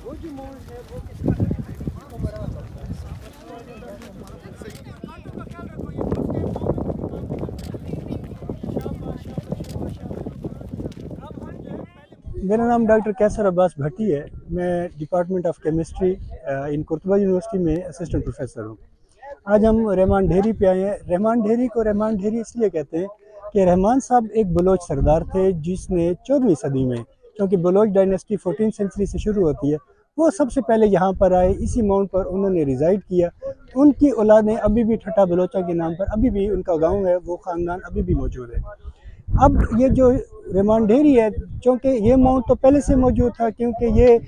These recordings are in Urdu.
وہ جو ماؤنٹ ہے وہ کس کا ہے؟ عمرہ کا۔ میرا نام ڈاکٹر کیسر عباس بھٹی ہے، میں department of chemistry in Qurtuba university میں اسسٹنٹ پروفیسر ہوں۔ آج ہم رحمان ڈھیری پہ آئے ہیں۔ رحمان ڈھیری کو رحمان ڈھیری اس لیے کہتے ہیں کہ رحمان صاحب ایک بلوچ سردار تھے جس نے 14ویں صدی میں، کیونکہ بلوچ ڈائنیسٹی 14 سینچری سے شروع ہوتی ہے، وہ سب سے پہلے یہاں پر آئے، اسی ماؤنٹ پر انہوں نے ریزائڈ کیا۔ ان کی اولادیں ابھی بھی ٹھٹھا بلوچہ کے نام پر ابھی بھی ان کا گاؤں ہے، وہ خاندان ابھی بھی موجود ہے۔ اب یہ جو رحمان ڈھیری ہے، چونکہ یہ ماؤنٹ تو پہلے سے موجود تھا، کیونکہ یہ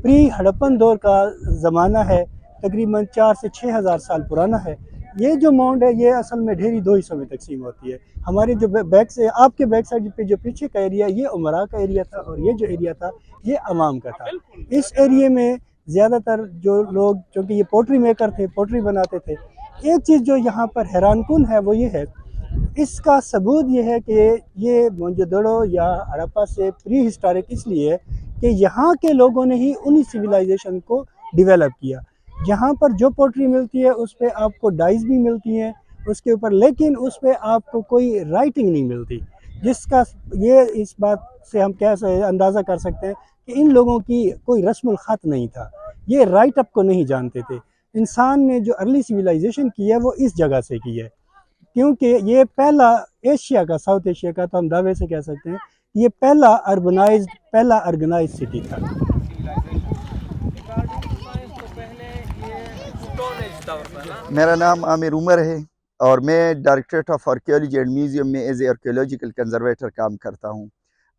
پری ہڑپن دور کا زمانہ ہے، تقریباً 4 سے 6 ہزار سال پرانا ہے۔ یہ جو ماؤنٹ ہے یہ اصل میں ڈھیری 2 حصوں میں تقسیم ہوتی ہے۔ ہمارے جو بیک سے آپ کے بیک سائڈ پہ جو پیچھے کا ایریا، یہ عمرا کا ایریا تھا، اور یہ جو ایریا تھا یہ عوام کا تھا۔ اس ایریے میں زیادہ تر جو لوگ، چونکہ یہ پوٹری میکر تھے، پوٹری بناتے تھے۔ ایک چیز جو یہاں پر حیران کن ہے وہ یہ ہے، اس کا ثبوت یہ ہے کہ یہ موئنجو یا ہڑپا سے پری ہسٹورک اس لیے ہے کہ یہاں کے لوگوں نے ہی انہی سویلائزیشن کو ڈیولپ کیا۔ یہاں پر جو پوٹری ملتی ہے اس پہ آپ کو ڈائز بھی ملتی ہیں اس کے اوپر، لیکن اس پہ آپ کو کوئی رائٹنگ نہیں ملتی، جس کا یہ اس بات سے ہم اندازہ کر سکتے ہیں کہ ان لوگوں کی کوئی رسم الخط نہیں تھا، یہ رائٹ اپ کو نہیں جانتے تھے۔ انسان نے جو ارلی سویلائزیشن کی ہے وہ اس جگہ سے کی ہے، کیونکہ یہ پہلا ایشیا کا، ساؤتھ ایشیا کا، تو ہم دعوے سے کہہ سکتے ہیں یہ پہلا ارگنائزڈ سٹی تھا۔ میرا نام عامر عمر ہے اور میں directorate of archaeology and museum میں ایز اے آرکیولوجیکل کنزرویٹر کام کرتا ہوں۔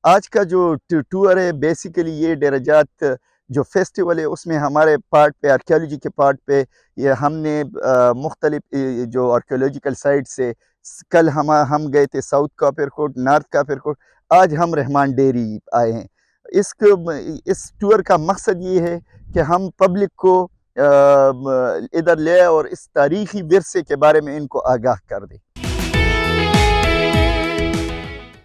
آج کا جو ٹور ہے بیسیکلی یہ ڈیرجات جو فیسٹیول ہے اس میں ہمارے پارٹ پہ، آرکیالوجی کے پارٹ پہ، یہ ہم نے مختلف جو آرکیولوجیکل سائٹ سے، کل ہم گئے تھے ساؤتھ کاپر کوٹ، نارتھ کاپر کوٹ، آج ہم رحمان ڈیری آئے ہیں۔ اس ٹور کا مقصد یہ ہے کہ ہم پبلک کو ادھر لے اور اس تاریخی ورثے کے بارے میں ان کو آگاہ کر دیں۔